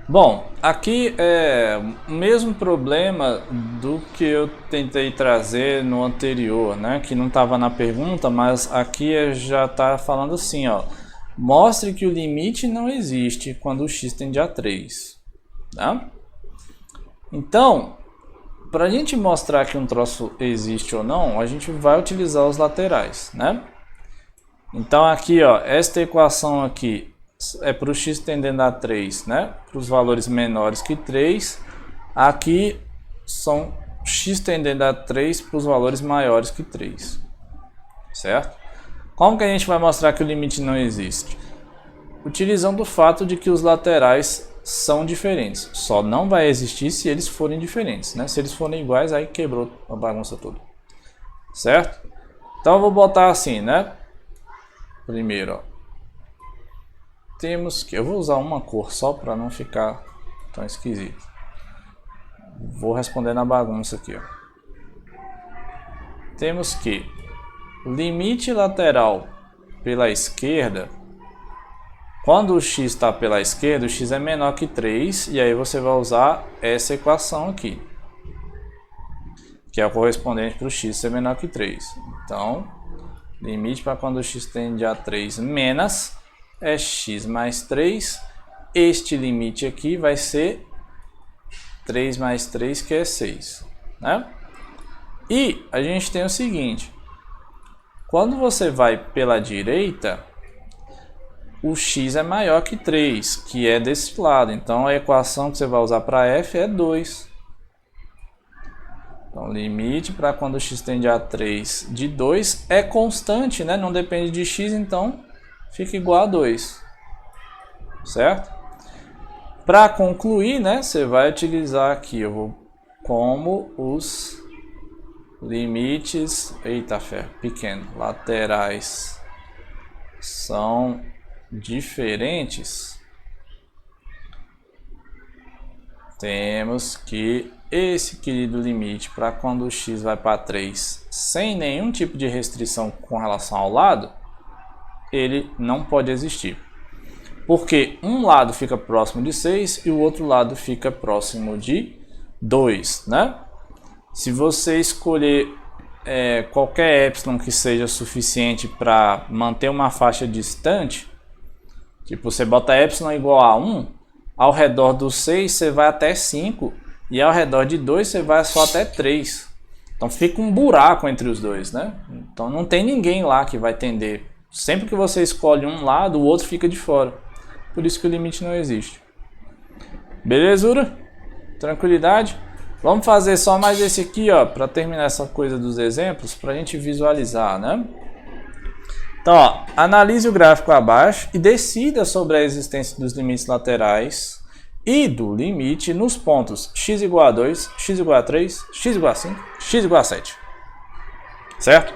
Bom, aqui é o mesmo problema do que eu tentei trazer no anterior, né? Que não estava na pergunta, mas aqui já está falando assim, ó. Mostre que o limite não existe quando o x tende a 3. Tá? Então, para a gente mostrar que um troço existe ou não, a gente vai utilizar os laterais, né? Então aqui, ó, esta equação aqui é para o x tendendo a 3, né? Para os valores menores que 3. Aqui são x tendendo a 3 para os valores maiores que 3. Certo? Como que a gente vai mostrar que o limite não existe? Utilizando o fato de que os laterais são diferentes. Só não vai existir se eles forem diferentes, né? Se eles forem iguais, aí quebrou a bagunça toda. Certo? Então eu vou botar assim, né? Primeiro, ó. Temos que... Eu vou usar uma cor só para não ficar tão esquisito. Vou responder na bagunça aqui, ó. Temos que o limite lateral pela esquerda, quando o x está pela esquerda, o x é menor que 3, e aí você vai usar essa equação aqui, que é o correspondente para o x ser menor que 3. Então, limite para quando o x tende a 3 menos é x mais 3. Este limite aqui vai ser 3 mais 3, que é 6. Né? E a gente tem o seguinte. Quando você vai pela direita, o x é maior que 3, que é desse lado. Então a equação que você vai usar para f é 2. Então limite para quando o x tende a 3 de 2 é constante, né? Não depende de x, então fica igual a 2. Certo? Para concluir, né, você vai utilizar aqui, eu vou como os limites, eita ferro, pequeno, laterais são diferentes, temos que esse querido limite para quando o x vai para 3 sem nenhum tipo de restrição com relação ao lado, ele não pode existir. Porque um lado fica próximo de 6 e o outro lado fica próximo de 2, né? Se você escolher qualquer epsilon que seja suficiente para manter uma faixa distante, tipo você bota epsilon igual a 1, ao redor do 6 você vai até 5 e ao redor de 2 você vai só até 3. Então fica um buraco entre os dois, né? Então não tem ninguém lá que vai tender. Sempre que você escolhe um lado, o outro fica de fora. Por isso que o limite não existe. Belezura? Tranquilidade? Vamos fazer só mais esse aqui, ó, para terminar essa coisa dos exemplos, para a gente visualizar, né? Então, ó, analise o gráfico abaixo e decida sobre a existência dos limites laterais e do limite nos pontos x igual a 2, x igual a 3, x igual a 5, x igual a 7. Certo?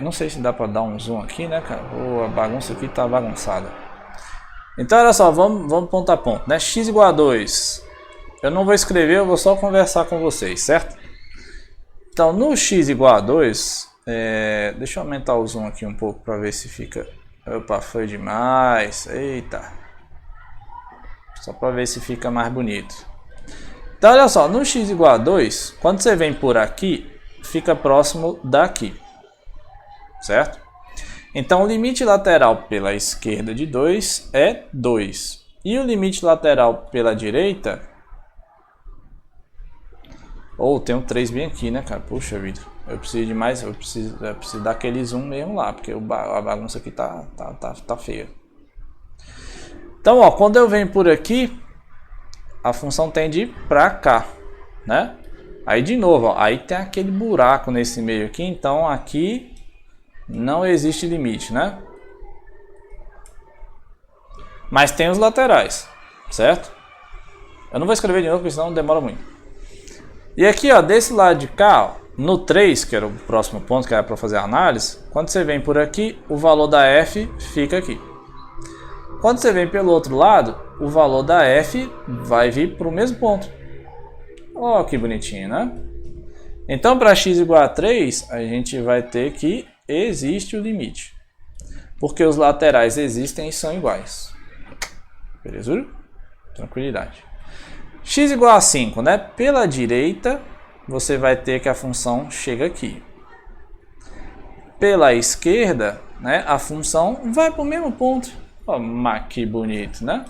Não sei se dá para dar um zoom aqui, né, cara? A bagunça aqui tá bagunçada. Então, olha só, vamos ponto a ponto, né? X igual a 2. Eu não vou escrever, eu vou só conversar com vocês, certo? Então, no x igual a 2, deixa eu aumentar o zoom aqui um pouco para ver se fica... Opa, foi demais. Eita. Só para ver se fica mais bonito. Então, olha só, no x igual a 2, quando você vem por aqui, fica próximo daqui. Certo? Então, o limite lateral pela esquerda de 2 é 2. E o limite lateral pela direita... tem um 3 bem aqui, né, cara? Puxa vida. Eu preciso de mais... Eu preciso dar aquele zoom mesmo lá, porque a bagunça aqui tá feia. Então, ó, quando eu venho por aqui, a função tende a ir pra cá, né? Aí, de novo, ó, aí tem aquele buraco nesse meio aqui, então aqui... não existe limite, né? Mas tem os laterais, certo? Eu não vou escrever de novo, porque senão demora muito. E aqui, ó, desse lado de cá, ó, no 3, que era o próximo ponto que era para fazer a análise, quando você vem por aqui, o valor da f fica aqui. Quando você vem pelo outro lado, o valor da f vai vir para o mesmo ponto. Ó, que bonitinho, né? Então, para x igual a 3, a gente vai ter que existe o limite. Porque os laterais existem e são iguais. Beleza? Tranquilidade. X igual a 5, né? Pela direita, você vai ter que a função chega aqui. Pela esquerda, né, a função vai para o mesmo ponto. Oh, mas que bonito, né?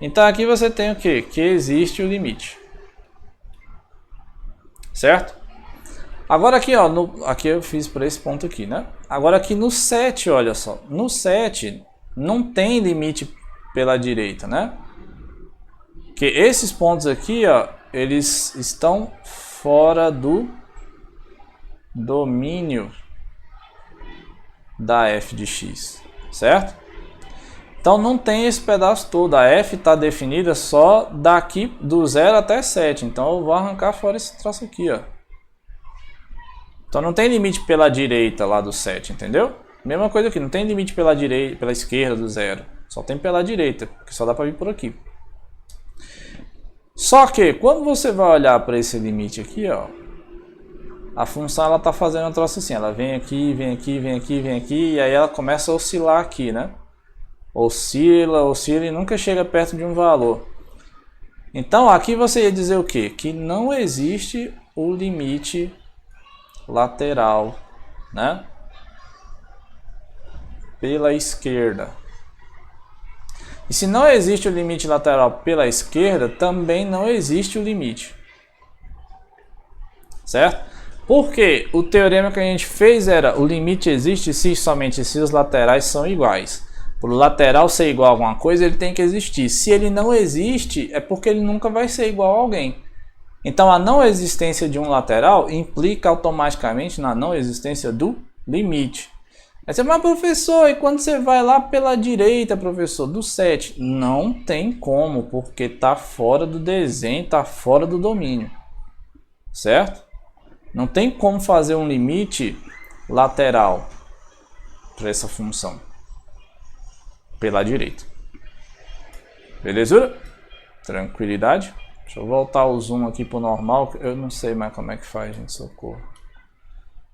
Então aqui você tem o quê? Que existe o limite. Certo? Agora aqui, ó, aqui eu fiz para esse ponto aqui, né? Agora aqui no 7, olha só. No 7 não tem limite pela direita, né? Que esses pontos aqui, ó, eles estão fora do domínio da f de x, certo? Então não tem esse pedaço todo, a f está definida só daqui do 0 até 7, então eu vou arrancar fora esse troço aqui, ó. Então não tem limite pela direita lá do 7, entendeu? Mesma coisa aqui, não tem limite pela direita, pela esquerda do 0, só tem pela direita, porque só dá para vir por aqui. Só que quando você vai olhar para esse limite aqui, ó, a função ela tá fazendo um troço assim, ela vem aqui, vem aqui, vem aqui, vem aqui, e aí ela começa a oscilar aqui, né? Oscila, oscila e nunca chega perto de um valor. Então aqui você ia dizer o quê? Que não existe o limite lateral, né? Pela esquerda. E se não existe o limite lateral pela esquerda, também não existe o limite. Certo? Porque o teorema que a gente fez era o limite existe se somente se os laterais são iguais. Para o lateral ser igual a alguma coisa, ele tem que existir. Se ele não existe, é porque ele nunca vai ser igual a alguém. Então a não existência de um lateral implica automaticamente na não existência do limite. Aí você fala, mas professor, e quando você vai lá pela direita, professor, do 7? Não tem como, porque está fora do desenho, está fora do domínio. Certo? Não tem como fazer um limite lateral para essa função pela direita. Beleza? Tranquilidade? Deixa eu voltar o zoom aqui para o normal, eu não sei mais como é que faz, gente, socorro.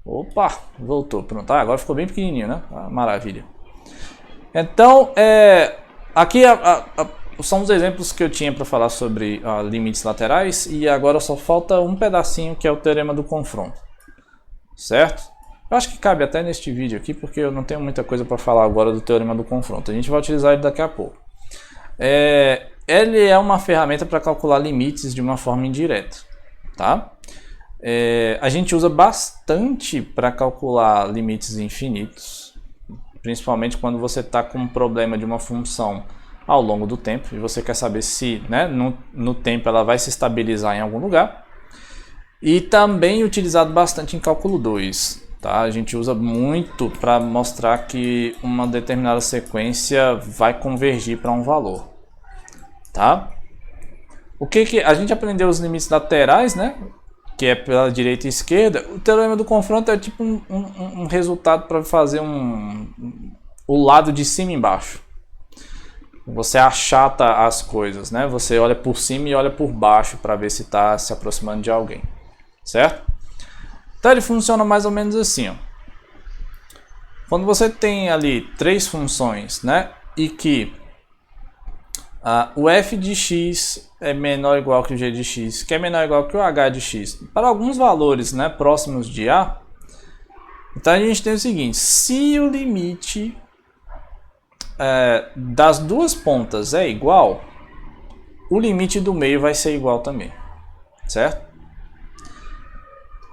Opa, voltou, pronto, agora ficou bem pequenininho, né? Maravilha. Então, aqui são os exemplos que eu tinha para falar sobre limites laterais e agora só falta um pedacinho que é o teorema do confronto, certo? Eu acho que cabe até neste vídeo aqui porque eu não tenho muita coisa para falar agora do teorema do confronto, a gente vai utilizar ele daqui a pouco. Ele é uma ferramenta para calcular limites de uma forma indireta, tá? A gente usa bastante para calcular limites infinitos, principalmente quando você está com um problema de uma função ao longo do tempo e você quer saber se, né, no tempo ela vai se estabilizar em algum lugar. E também utilizado bastante em cálculo 2, tá? A gente usa muito para mostrar que uma determinada sequência vai convergir para um valor, tá? O que a gente aprendeu os limites laterais, né? Que é pela direita e esquerda. O teorema do confronto é tipo um resultado para fazer o lado de cima e embaixo. Você achata as coisas, né? Você olha por cima e olha por baixo para ver se está se aproximando de alguém, certo? Então ele funciona mais ou menos assim, ó. Quando você tem ali três funções, né? E que o f de x é menor ou igual que o g de x, que é menor ou igual que o h de x, para alguns valores, né, próximos de a, então a gente tem o seguinte: se o limite das duas pontas é igual, o limite do meio vai ser igual também, certo?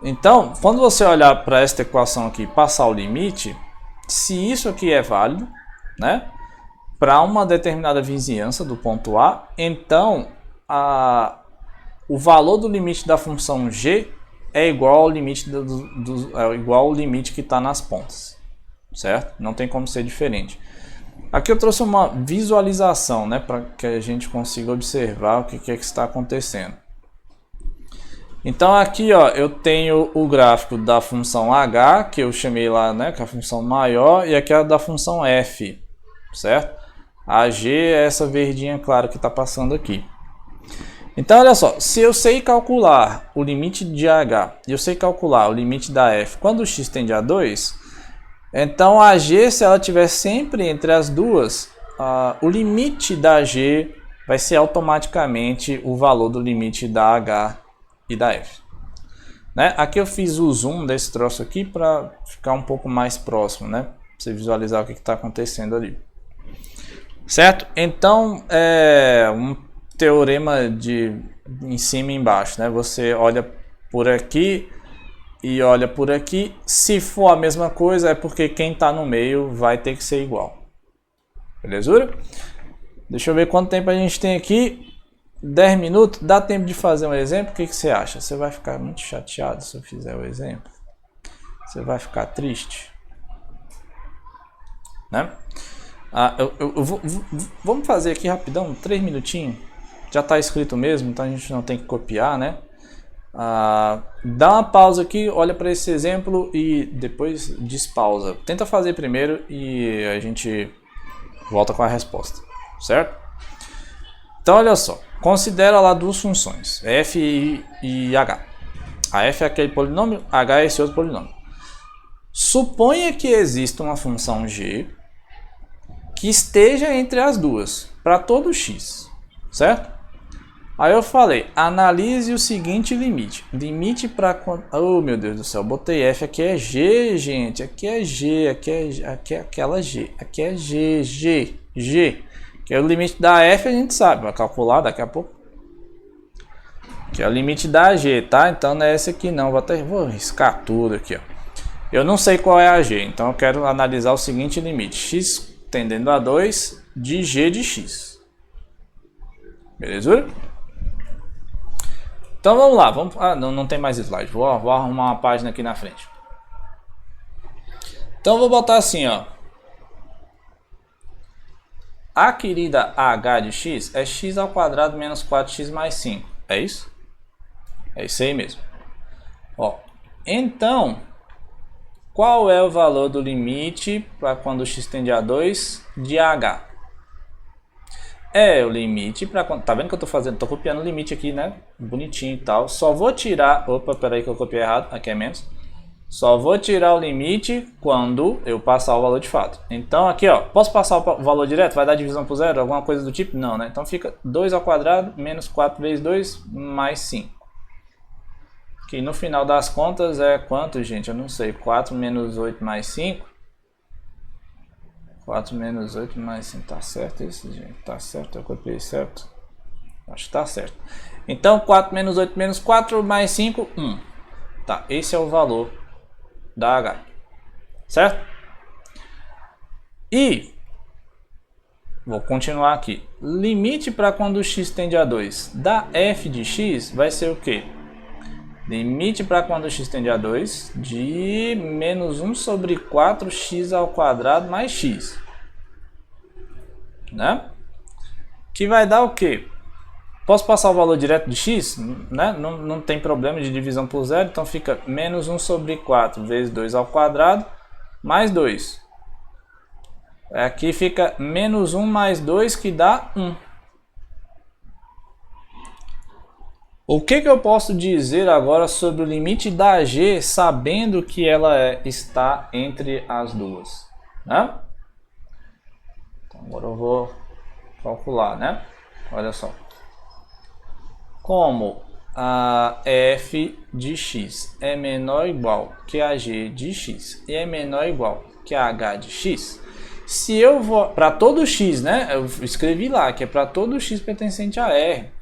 Então, quando você olhar para esta equação aqui, passar o limite, se isso aqui é válido, né, para uma determinada vizinhança do ponto A, então o valor do limite da função g é igual ao limite, igual ao limite que está nas pontas, certo? Não tem como ser diferente. Aqui eu trouxe uma visualização, né, para que a gente consiga observar o que está acontecendo. Então aqui, ó, eu tenho o gráfico da função h, que eu chamei lá, né, que é a função maior, e aqui é a da função f, certo? A g é essa verdinha clara que está passando aqui. Então, olha só, se eu sei calcular o limite de h e eu sei calcular o limite da f quando x tende a 2, então a g, se ela estiver sempre entre as duas, o limite da g vai ser automaticamente o valor do limite da H e da F. Né? Aqui eu fiz o zoom desse troço aqui para ficar um pouco mais próximo, né? Pra você visualizar o que está acontecendo ali. Certo? Então, é um teorema de em cima e embaixo, né? Você olha por aqui e olha por aqui. Se for a mesma coisa, é porque quem está no meio vai ter que ser igual. Beleza? Deixa eu ver quanto tempo a gente tem aqui. 10 minutos. Dá tempo de fazer um exemplo? O que você acha? Você vai ficar muito chateado se eu fizer o exemplo? Você vai ficar triste? Né? Vamos fazer aqui rapidão, 3 minutinhos. Já está escrito mesmo, então a gente não tem que copiar, né? Dá uma pausa aqui, olha para esse exemplo e depois despausa. Tenta fazer primeiro e a gente volta com a resposta, certo? Então olha só, considera lá duas funções, f e h. A f é aquele polinômio, h é esse outro polinômio. Suponha que exista uma função g que esteja entre as duas, para todo x, certo? Aí eu falei, analise o seguinte limite. Limite para... Oh, meu Deus do céu, botei f, aqui é g, gente. Aqui é g, aqui é aquela g. Aqui é g, que é o limite da f, a gente sabe, vai calcular daqui a pouco. Que é o limite da g, tá? Então não é esse aqui não, vou riscar tudo aqui, ó. Eu não sei qual é a g, então eu quero analisar o seguinte limite. X tendendo a 2 de g de x. Beleza? Então vamos lá, não tem mais slide, vou arrumar uma página aqui na frente. Então vou botar assim, ó. A querida h de x é x ao quadrado menos 4x mais 5, é isso? É isso aí mesmo. Ó, então, qual é o valor do limite para quando x tende a 2 de h? É o limite para quando... Tá vendo que eu tô fazendo? Tô copiando o limite aqui, né? Bonitinho e tal. Só vou tirar... Opa, peraí que eu copiei errado. Aqui é menos. Só vou tirar o limite quando eu passar o valor de fato. Então aqui, ó. Posso passar o valor direto? Vai dar divisão por zero? Alguma coisa do tipo? Não, né? Então fica 2 ao quadrado menos 4 vezes 2 mais 5. Que no final das contas é quanto, gente? Eu não sei. 4 menos 8 mais 5. 4 menos 8 mais 5, tá certo isso, gente? Tá certo, eu copiei certo? Acho que tá certo. Então, 4 menos 8 menos 4 mais 5, 1. Tá, esse é o valor da H. Certo? E, vou continuar aqui. Limite para quando x tende a 2 da f de x vai ser o quê? Limite para quando x tende a 2 de menos 1 sobre 4x ao quadrado mais x. Né? Que vai dar o quê? Posso passar o valor direto de x? Né? Não tem problema de divisão por zero, então fica menos 1 sobre 4 vezes 2 ao quadrado mais 2. Aqui fica menos 1 mais 2 que dá 1. O que eu posso dizer agora sobre o limite da g, sabendo que ela está entre as duas? Né? Então, agora eu vou calcular, né? Olha só. Como a f de x é menor ou igual que a g de x e é menor ou igual que a h de x, se eu vou para todo x, né? Eu escrevi lá que é para todo x pertencente a R.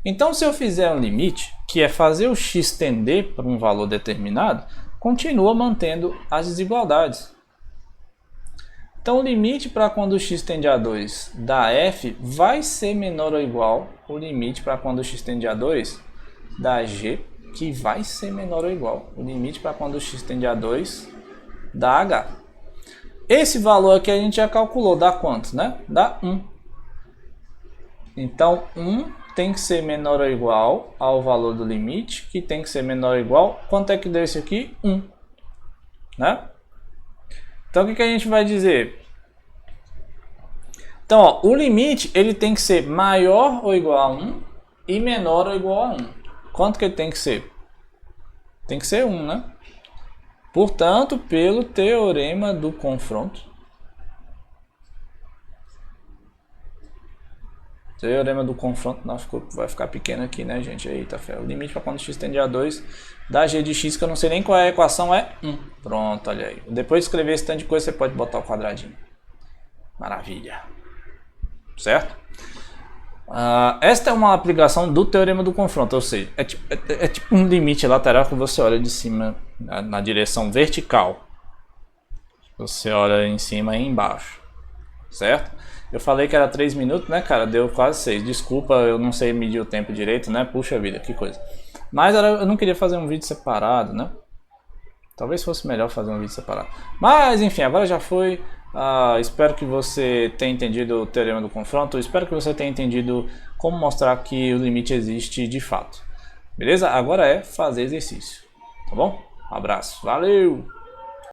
Então, se eu fizer um limite, que é fazer o x tender para um valor determinado, continua mantendo as desigualdades. Então, o limite para quando o x tende a 2 da f vai ser menor ou igual ao limite para quando o x tende a 2 da g, que vai ser menor ou igual ao limite para quando o x tende a 2 da h. Esse valor aqui a gente já calculou, dá quanto, né? Dá 1. Então, 1 tem que ser menor ou igual ao valor do limite, que tem que ser menor ou igual. Quanto é que deu isso aqui? 1. Né? Então, o que a gente vai dizer? Então, ó, o limite ele tem que ser maior ou igual a 1 e menor ou igual a 1. Quanto que ele tem que ser? Tem que ser 1, né? Portanto, pelo teorema do confronto, Teorema do confronto não vai ficar pequeno aqui, né, gente? Eita, fé. O limite para quando x tende a 2 da g de x, que eu não sei nem qual é a equação, é 1. Pronto, olha aí. Depois de escrever esse tanto de coisa, você pode botar o quadradinho. Maravilha. Certo? Esta é uma aplicação do teorema do confronto, ou seja, é tipo um limite lateral que você olha de cima na direção vertical. Você olha em cima e embaixo. Certo? Eu falei que era 3 minutos, né, cara? Deu quase 6. Desculpa, eu não sei medir o tempo direito, né? Puxa vida, que coisa. Mas eu não queria fazer um vídeo separado, né? Talvez fosse melhor fazer um vídeo separado. Mas, enfim, agora já foi. Espero que você tenha entendido o teorema do confronto. Espero que você tenha entendido como mostrar que o limite existe de fato. Beleza? Agora é fazer exercício. Tá bom? Um abraço. Valeu!